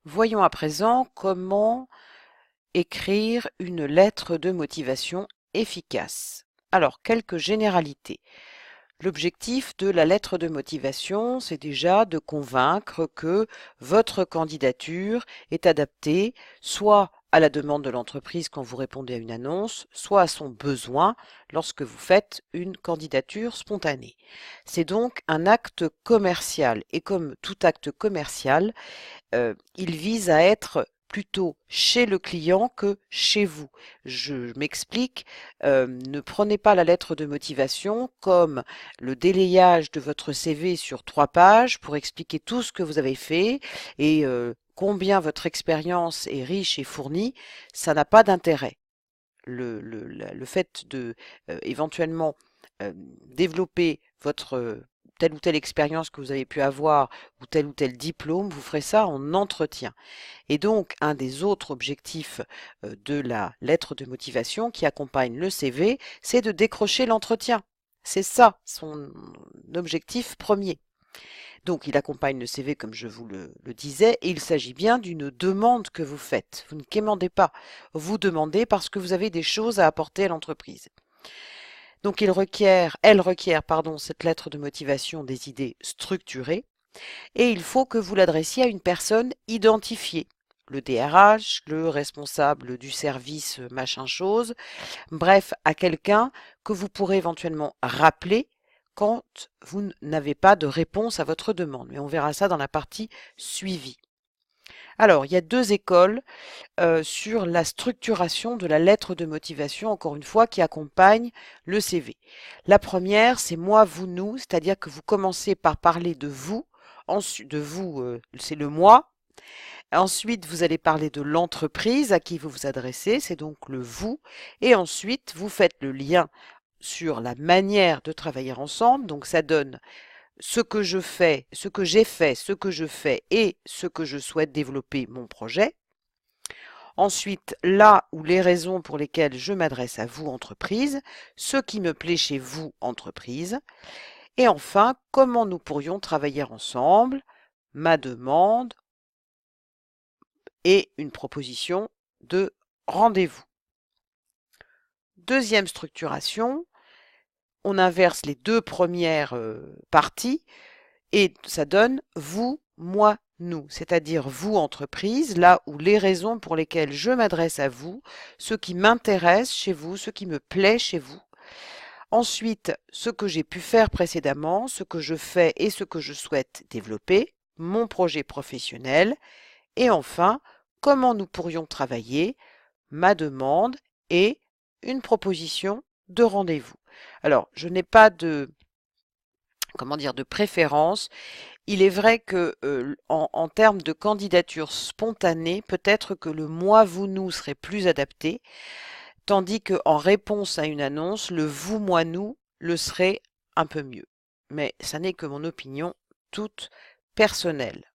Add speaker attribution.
Speaker 1: Voyons à présent comment écrire une lettre de motivation efficace. Alors, quelques généralités. L'objectif de la lettre de motivation, c'est déjà de convaincre que votre candidature est adaptée soit à la demande de l'entreprise quand vous répondez à une annonce, soit à son besoin lorsque vous faites une candidature spontanée. C'est donc un acte commercial et comme tout acte commercial, il vise à être plutôt chez le client que chez vous. Je m'explique, ne prenez pas la lettre de motivation comme le délayage de votre CV sur 3 pages pour expliquer tout ce que vous avez fait et combien votre expérience est riche et fournie, ça n'a pas d'intérêt. Le fait de éventuellement développer votre telle ou telle expérience que vous avez pu avoir ou tel diplôme, vous ferez ça en entretien. Et donc, un des autres objectifs de la lettre de motivation qui accompagne le CV, c'est de décrocher l'entretien. C'est ça son objectif premier. Donc, il accompagne le CV comme je vous le disais, et il s'agit bien d'une demande que vous faites. Vous ne quémandez pas, vous demandez parce que vous avez des choses à apporter à l'entreprise. Donc, elle requiert, pardon, cette lettre de motivation des idées structurées, et il faut que vous l'adressiez à une personne identifiée. Le DRH, le responsable du service machin chose, bref, à quelqu'un que vous pourrez éventuellement rappeler quand vous n'avez pas de réponse à votre demande. Mais on verra ça dans la partie suivie. Alors, il y a deux écoles sur la structuration de la lettre de motivation, encore une fois, qui accompagne le CV. La première, c'est moi, vous, nous, c'est-à-dire que vous commencez par parler de vous, ensuite de vous, c'est le moi. Ensuite, vous allez parler de l'entreprise à qui vous vous adressez, c'est donc le vous. Et ensuite, vous faites le lien sur la manière de travailler ensemble. Donc, ça donne ce que je fais, ce que j'ai fait, ce que je fais et ce que je souhaite développer mon projet. Ensuite, là où les raisons pour lesquelles je m'adresse à vous, entreprise, ce qui me plaît chez vous, entreprise. Et enfin, comment nous pourrions travailler ensemble, ma demande et une proposition de rendez-vous. Deuxième structuration, on inverse les deux premières parties et ça donne vous, moi, nous, c'est-à-dire vous, entreprise, là où les raisons pour lesquelles je m'adresse à vous, ce qui m'intéresse chez vous, ce qui me plaît chez vous. Ensuite, ce que j'ai pu faire précédemment, ce que je fais et ce que je souhaite développer, mon projet professionnel. Et enfin, comment nous pourrions travailler, ma demande et une proposition de rendez-vous. Alors, je n'ai pas de, comment dire, de préférence. Il est vrai que en termes de candidature spontanée, peut-être que le moi, vous, nous serait plus adapté, tandis qu'en réponse à une annonce, le vous, moi, nous le serait un peu mieux. Mais ça n'est que mon opinion toute personnelle.